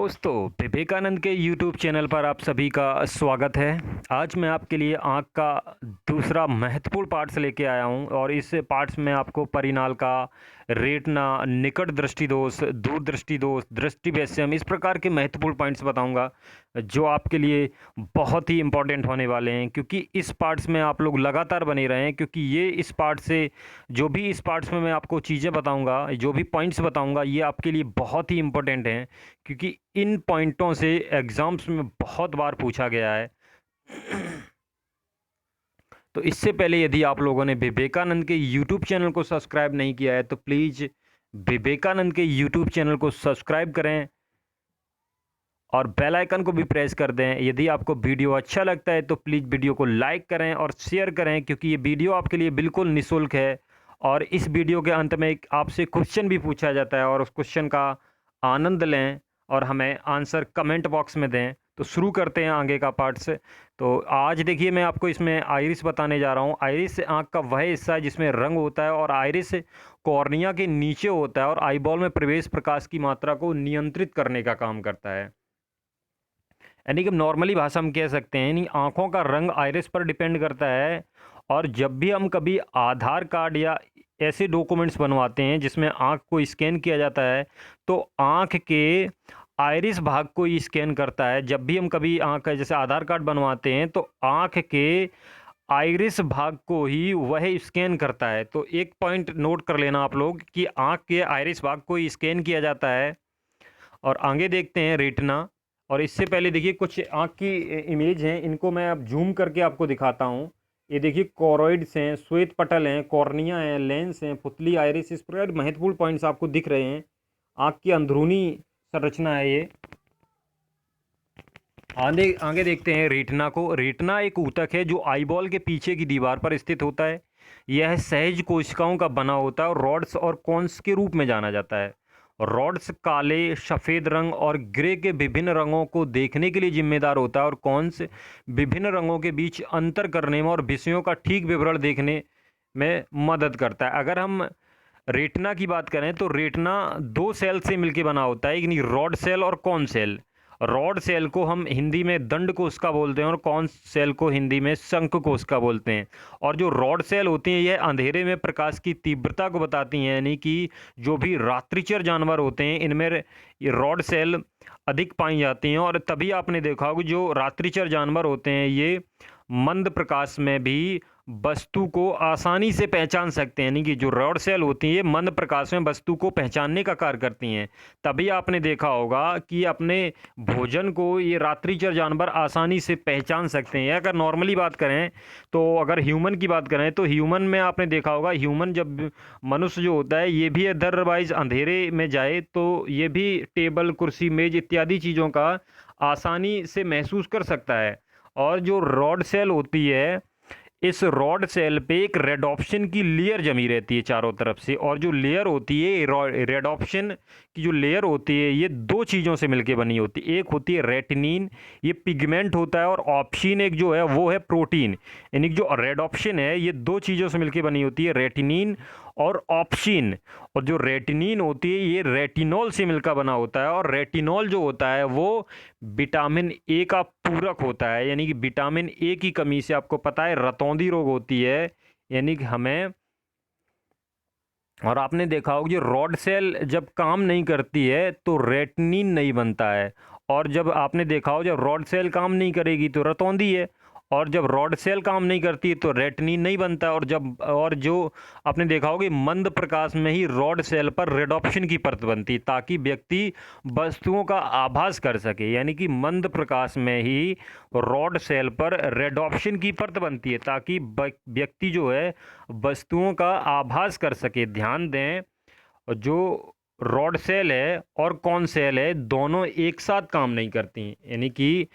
दोस्तों, विवेकानंद के YouTube channel पर आप सभी का स्वागत है। आज मैं आपके लिए आँख का दूसरा महत्वपूर्ण पार्ट्स लेके आया हूँ और इस पार्ट्स में आपको परिनाल का रेटिना, निकट दृष्टि दोष, दूर दृष्टि दोष, दृष्टिवैषम्य इस प्रकार के महत्वपूर्ण पॉइंट्स बताऊंगा जो आपके लिए बहुत ही इम्पोर्टेंट होने वाले हैं, क्योंकि इस पार्ट्स में आप लोग लगातार बने रहें, क्योंकि ये इस पार्ट से जो भी इस पार्ट्स में मैं आपको चीज़ें बताऊंगा, जो भी पॉइंट्स बताऊंगा, ये आपके लिए बहुत ही इम्पोर्टेंट हैं, क्योंकि इन पॉइंटों से एग्ज़ाम्स में बहुत बार पूछा गया है। तो इससे पहले यदि आप लोगों ने विवेकानंद के YouTube चैनल को सब्सक्राइब नहीं किया है तो प्लीज़ विवेकानंद के YouTube चैनल को सब्सक्राइब करें और बेल आइकन को भी प्रेस कर दें। यदि आपको वीडियो अच्छा लगता है तो प्लीज़ वीडियो को लाइक करें और शेयर करें, क्योंकि ये वीडियो आपके लिए बिल्कुल निःशुल्क है। और इस वीडियो के अंत में एक आपसे क्वेश्चन भी पूछा जाता है और उस क्वेश्चन का आनंद लें और हमें आंसर कमेंट बॉक्स में दें। तो शुरू करते हैं आगे का पार्ट्स। तो आज देखिए, मैं आपको इसमें आइरिस बताने जा रहा हूँ। आइरिस आँख का वह हिस्सा है जिसमें रंग होता है और आइरिस कॉर्निया के नीचे होता है और आईबॉल में प्रवेश प्रकाश की मात्रा को नियंत्रित करने का काम करता है। यानी कि नॉर्मली भाषा में कह सकते हैं, यानी आँखों का रंग आइरिस पर डिपेंड करता है। और जब भी हम कभी आधार कार्ड या ऐसे डॉक्यूमेंट्स बनवाते हैं जिसमें आँख को स्कैन किया जाता है, तो आँख के आइरिस भाग को ही स्कैन करता है। जब भी हम कभी आँख का जैसे आधार कार्ड बनवाते हैं तो आँख के आइरिस भाग को ही वह स्कैन करता है। तो एक पॉइंट नोट कर लेना आप लोग कि आँख के आइरिस भाग को ही स्कैन किया जाता है। और आगे देखते हैं रेटिना। और इससे पहले देखिए, कुछ आँख की इमेज हैं, इनको मैं अब जूम करके आपको दिखाता हूँ। ये देखिए, कोरोइड्स हैं, श्वेत पटल हैं, कॉर्निया हैं, लेंस हैं, पुतली, आइरिस, इस प्रकार महत्वपूर्ण पॉइंट्स आपको दिख रहे हैं। आँख की अंदरूनी संरचना है ये। आगे आगे देखते हैं रेटिना को। रेटिना एक ऊतक है जो आईबॉल के पीछे की दीवार पर स्थित होता है। यह सहज कोशिकाओं का बना होता है और रॉड्स और कॉन्स के रूप में जाना जाता है। रॉड्स काले, सफ़ेद रंग और ग्रे के विभिन्न रंगों को देखने के लिए जिम्मेदार होता है और कॉन्स विभिन्न रंगों के बीच अंतर करने में और विषयों का ठीक विवरण देखने में मदद करता है। अगर हम रेटिना की बात करें तो रेटिना दो सेल से मिलकर बना होता है, यानी रॉड सेल और कॉन सेल। रॉड सेल को हम हिंदी में दंड कोशिका बोलते हैं और कॉन सेल को हिंदी में शंख कोशिका बोलते हैं। और जो रॉड सेल होती हैं, यह अंधेरे में प्रकाश की तीव्रता को बताती हैं, यानी कि जो भी रात्रिचर जानवर होते हैं इनमें ये रॉड सेल अधिक पाई जाती हैं। और तभी आपने देखा होगा जो रात्रिचर जानवर होते हैं ये मंद प्रकाश में भी वस्तु को आसानी से पहचान सकते हैं, यानी कि जो रॉड सेल होती हैं ये मंद प्रकाश में वस्तु को पहचानने का कार्य करती हैं। तभी आपने देखा होगा कि अपने भोजन को ये रात्रिचर जानवर आसानी से पहचान सकते हैं। अगर नॉर्मली बात करें तो अगर ह्यूमन की बात करें तो ह्यूमन में आपने देखा होगा, ह्यूमन जब मनुष्य जो होता है ये भी अदरवाइज अंधेरे में जाए तो ये भी टेबल, कुर्सी, मेज इत्यादि चीज़ों का आसानी से महसूस कर सकता है। और जो रॉड सेल होती है, इस रॉड सेल पे एक रेडॉप्शन की लेयर जमी रहती है चारों तरफ से। और जो लेयर होती है, रेडॉप्शन की जो लेयर होती है, ये दो चीज़ों से मिलके बनी होती है। एक होती है रेटिनिन, ये पिगमेंट होता है, और ऑप्शिन एक जो है वो है प्रोटीन। यानी कि जो रेडॉप्शन है ये दो चीज़ों से मिलके बनी होती है, रेटिनिन और ऑप्शिन। और जो रेटिनिन होती है ये रेटिनॉल से मिलकर बना होता है, और रेटिनॉल जो होता है वो विटामिन ए का पूरक होता है। यानी कि विटामिन ए की कमी से आपको पता है रतौंधी रोग होती है, यानी कि हमें। और आपने देखा होगा कि रॉड सेल जब काम नहीं करती है तो रेटिनिन नहीं बनता है। और जब आपने देखा हो जब रॉड सेल काम नहीं करेगी तो रतौंधी है, और जब रॉड सेल काम नहीं करती तो रेटिनिन नहीं बनता। और जो आपने देखा होगा कि मंद प्रकाश में ही रॉड सेल पर रेडॉप्शन की परत बनती, ताकि व्यक्ति वस्तुओं का आभास कर सके। यानी कि मंद प्रकाश में ही रॉड सेल पर रेडॉप्शन की परत बनती है ताकि व्यक्ति जो है वस्तुओं का आभास कर सके। ध्यान दें, जो रॉड सेल है और कॉन सेल है दोनों एक साथ काम नहीं करती, यानी कि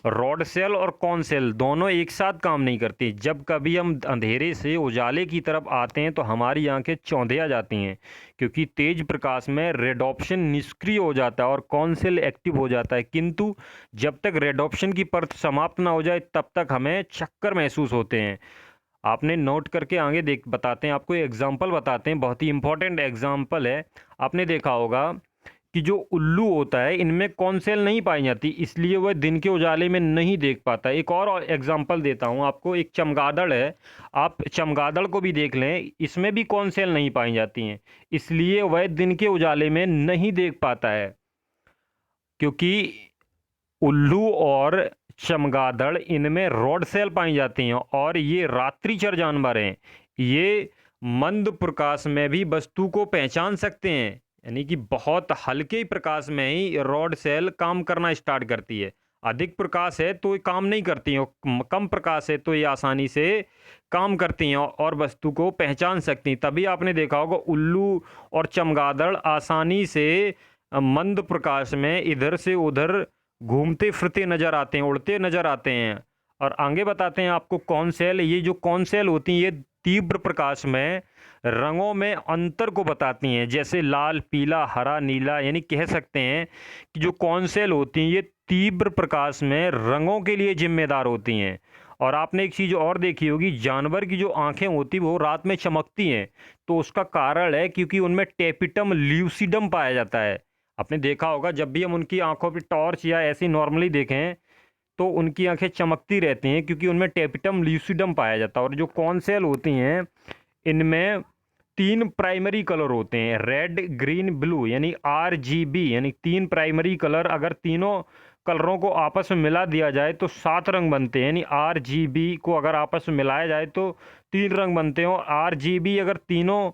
रॉड सेल और कॉन सेल दोनों एक साथ काम नहीं करती। जब कभी हम अंधेरे से उजाले की तरफ आते हैं तो हमारी आंखें चौंधिया जाती हैं, क्योंकि तेज प्रकाश में रेडॉप्शन निष्क्रिय हो जाता है और कॉन सेल एक्टिव हो जाता है। किंतु जब तक रेडॉप्शन की परत समाप्त ना हो जाए तब तक हमें चक्कर महसूस होते हैं। आपने नोट करके आगे बताते हैं, आपको एग्जाम्पल बताते हैं, बहुत ही इंपॉर्टेंट एग्जाम्पल है। आपने देखा होगा कि जो उल्लू होता है इनमें कौन सेल नहीं पाई जाती, इसलिए वह दिन के उजाले में नहीं देख पाता। एक और एग्जांपल देता हूँ आपको, एक चमगादड़ है, आप चमगादड़ को भी देख लें, इसमें भी कौन सेल नहीं पाई जाती हैं, इसलिए वह दिन के उजाले में नहीं देख पाता है। क्योंकि उल्लू और चमगादड़ इनमें रॉड सेल पाई जाती हैं और ये रात्रिचर जानवर हैं, ये मंद प्रकाश में भी वस्तु को पहचान सकते हैं, यानी कि बहुत हल्के प्रकाश में ही रॉड सेल काम करना स्टार्ट करती है। अधिक प्रकाश है तो ये काम नहीं करती हैं, कम प्रकाश है तो ये आसानी से काम करती हैं और वस्तु को पहचान सकती हैं। तभी आपने देखा होगा उल्लू और चमगादड़ आसानी से मंद प्रकाश में इधर से उधर घूमते फिरते नजर आते हैं, उड़ते नजर आते हैं। और आगे बताते हैं आपको कौन सेल, ये जो कौन सेल होती हैं ये तीव्र प्रकाश में रंगों में अंतर को बताती हैं, जैसे लाल, पीला, हरा, नीला, यानी कह सकते हैं कि जो कौन सेल होती हैं ये तीव्र प्रकाश में रंगों के लिए जिम्मेदार होती हैं। और आपने एक चीज़ और देखी होगी, जानवर की जो आंखें होती वो रात में चमकती हैं, तो उसका कारण है क्योंकि उनमें टेपिटम ल्यूसिडम पाया जाता है। आपने देखा होगा जब भी हम उनकी आंखों पे टॉर्च या ऐसी नॉर्मली देखें तो उनकी आंखें चमकती रहती हैं क्योंकि उनमें टेपिटम ल्यूसिडम पाया जाता है। और जो कौन सेल होती हैं इनमें 3 प्राइमरी कलर होते हैं, रेड, ग्रीन, ब्लू, यानी RGB, यानी 3 प्राइमरी कलर। अगर तीनों कलरों को आपस में मिला दिया जाए तो 7 रंग बनते हैं, यानी RGB को अगर आपस में मिलाया जाए तो 3 रंग बनते हैं। और RGB अगर तीनों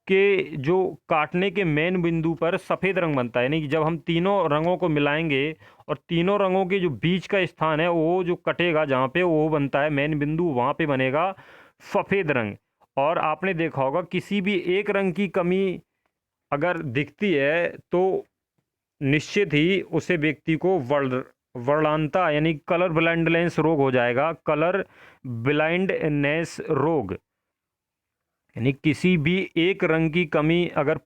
के जो काटने के मेन बिंदु पर सफ़ेद रंग बनता है, यानी कि जब हम तीनों रंगों को मिलाएंगे और तीनों रंगों के जो बीच का स्थान है वो जो कटेगा जहाँ पे वो बनता है मेन बिंदु, वहाँ पे बनेगा सफ़ेद रंग। और आपने देखा होगा किसी भी एक रंग की कमी अगर दिखती है तो निश्चित ही उसे व्यक्ति को वर्णांता यानी कलर ब्लाइंडनेस रोग हो जाएगा, कलर ब्लाइंडनेस रोग, यानी किसी भी एक रंग की कमी अगर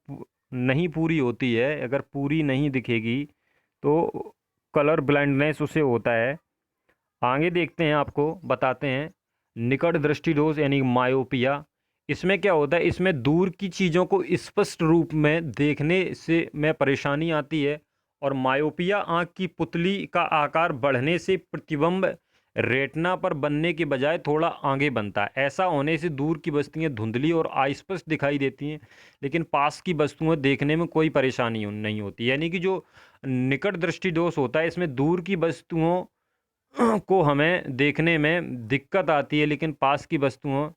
नहीं पूरी होती है, अगर पूरी नहीं दिखेगी तो कलर ब्लाइंडनेस उसे होता है। आगे देखते हैं, आपको बताते हैं निकट दृष्टि दोष यानी मायोपिया। इसमें क्या होता है, इसमें दूर की चीज़ों को स्पष्ट रूप में देखने से में परेशानी आती है। और मायोपिया आँख की पुतली का आकार बढ़ने से प्रतिबिंब रेटिना पर बनने के बजाय थोड़ा आगे बनता है। ऐसा होने से दूर की वस्तुएं धुंधली और अस्पष्ट दिखाई देती हैं, लेकिन पास की वस्तुएं देखने में कोई परेशानी नहीं होती। यानी कि जो निकट दृष्टि दोष होता है इसमें दूर की वस्तुओं को हमें देखने में दिक्कत आती है, लेकिन पास की वस्तुओं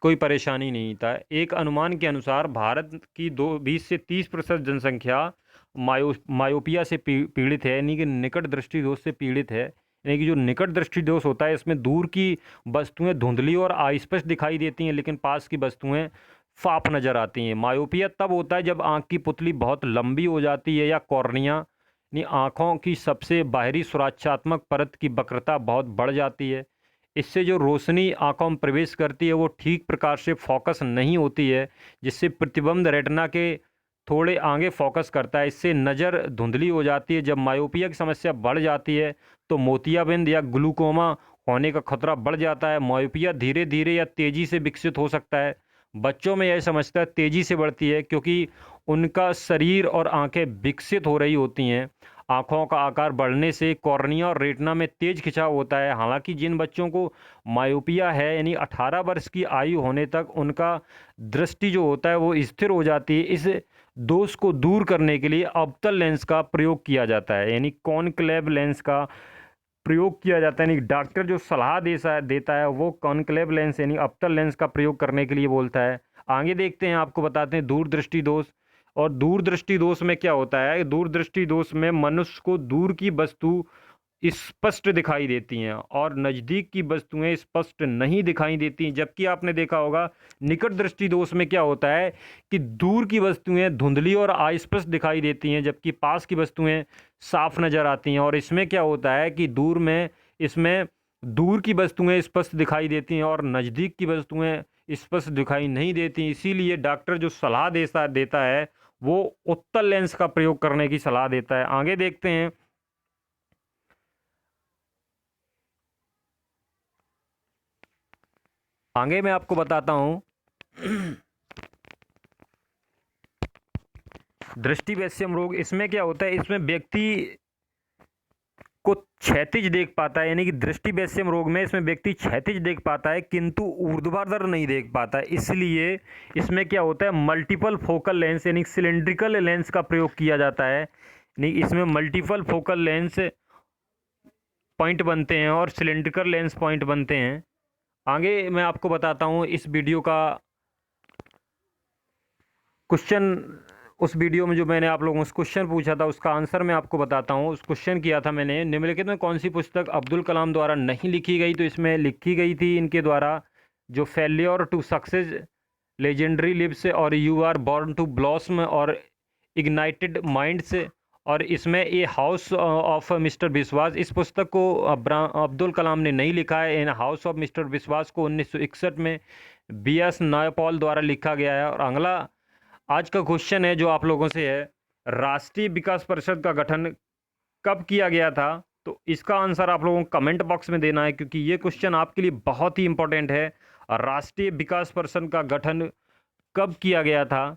कोई परेशानी नहीं था। एक अनुमान के अनुसार भारत की 20 से 30% जनसंख्या मायोपिया से पीड़ित है, यानी कि निकट दृष्टि दोष से पीड़ित है। यानी कि जो निकट दृष्टि दोष होता है इसमें दूर की वस्तुएं धुंधली और अस्पष्ट दिखाई देती हैं, लेकिन पास की वस्तुएं साफ नजर आती हैं। मायोपिया तब होता है जब आंख की पुतली बहुत लंबी हो जाती है या कॉर्निया यानी आँखों की सबसे बाहरी सुरक्षात्मक परत की वक्रता बहुत बढ़ जाती है। इससे जो रोशनी आंखों में प्रवेश करती है वो ठीक प्रकार से फोकस नहीं होती है, जिससे प्रतिबिंब रेटिना के थोड़े आगे फोकस करता है। इससे नज़र धुंधली हो जाती है। जब मायोपिया की समस्या बढ़ जाती है तो मोतियाबिंद या ग्लूकोमा होने का खतरा बढ़ जाता है। मायोपिया धीरे धीरे या तेज़ी से विकसित हो सकता है। बच्चों में यह समस्या तेज़ी से बढ़ती है क्योंकि उनका शरीर और आंखें विकसित हो रही होती हैं। आँखों का आकार बढ़ने से कॉर्निया और रेटिना में तेज खिंचाव होता है। हालांकि जिन बच्चों को मायोपिया है यानी 18 वर्ष की आयु होने तक उनका दृष्टि जो होता है वो स्थिर हो जाती है। इस दोष को दूर करने के लिए अवतल लेंस का प्रयोग किया जाता है, यानी कॉनक्लेव लेंस का प्रयोग किया जाता है। यानी डॉक्टर जो सलाह देता है वो कॉनक्लेव लेंस यानी अवतल लेंस का प्रयोग करने के लिए बोलता है। आगे देखते हैं, आपको बताते हैं दूरदृष्टि दोष। और दूरदृष्टि दोष में क्या होता है, दूरदृष्टि दोष में मनुष्य को दूर की वस्तु स्पष्ट दिखाई देती हैं और नज़दीक की वस्तुएं स्पष्ट नहीं दिखाई देती। जबकि आपने देखा होगा निकट दृष्टि दोष में क्या होता है कि दूर की वस्तुएं धुंधली और अस्पष्ट दिखाई देती हैं, जबकि पास की वस्तुएं साफ नज़र आती हैं। और इसमें क्या होता है कि इसमें दूर की वस्तुएं स्पष्ट दिखाई देती हैं और नज़दीक की वस्तुएं स्पष्ट दिखाई नहीं देती। इसीलिए डॉक्टर जो सलाह देता है वो उत्तल लेंस का प्रयोग करने की सलाह देता है। आगे देखते हैं, आगे मैं आपको बताता हूँ दृष्टिवैषम्य रोग, इसमें क्या होता है, इसमें व्यक्ति को क्षैतिज देख पाता है, यानी कि दृष्टिवैषम्य रोग में इसमें व्यक्ति क्षैतिज देख पाता है किंतु ऊर्ध्वाधर नहीं देख पाता है। इसलिए इसमें क्या होता है, मल्टीपल फोकल लेंस यानी सिलेंड्रिकल लेंस का प्रयोग किया जाता है। यानी इसमें मल्टीपल फोकल लेंस पॉइंट बनते हैं और सिलेंड्रिकल लेंस पॉइंट बनते हैं। आगे मैं आपको बताता हूँ इस वीडियो का क्वेश्चन। उस वीडियो में जो मैंने आप लोगों से क्वेश्चन पूछा था उसका आंसर मैं आपको बताता हूँ। उस क्वेश्चन किया था मैंने, निम्नलिखित में कौन सी पुस्तक अब्दुल कलाम द्वारा नहीं लिखी गई, तो इसमें लिखी गई थी इनके द्वारा जो failure to success, legendary lives और you are born to blossom और इग्नाइटेड माइंड्स। और इसमें ये हाउस ऑफ मिस्टर विश्वास, इस पुस्तक को अब्दुल कलाम ने नहीं लिखा है। इन हाउस ऑफ मिस्टर विश्वास को 1961 में BS नायपॉल द्वारा लिखा गया है। और अगला आज का क्वेश्चन है जो आप लोगों से है, राष्ट्रीय विकास परिषद का गठन कब किया गया था, तो इसका आंसर आप लोगों को कमेंट बॉक्स में देना है क्योंकि ये क्वेश्चन आपके लिए बहुत ही इंपॉर्टेंट है। राष्ट्रीय विकास परिषद का गठन कब किया गया था।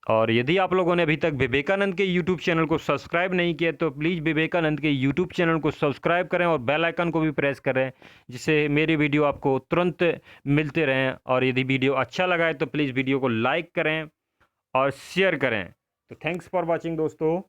और यदि आप लोगों ने अभी तक विवेकानंद के यूट्यूब चैनल को सब्सक्राइब नहीं किया तो प्लीज़ विवेकानंद के यूट्यूब चैनल को सब्सक्राइब करें और बेल आइकन को भी प्रेस करें जिससे मेरी वीडियो आपको तुरंत मिलते रहें। और यदि वीडियो अच्छा लगा है तो प्लीज़ वीडियो को लाइक करें और शेयर करें। तो थैंक्स फॉर वॉचिंग दोस्तों।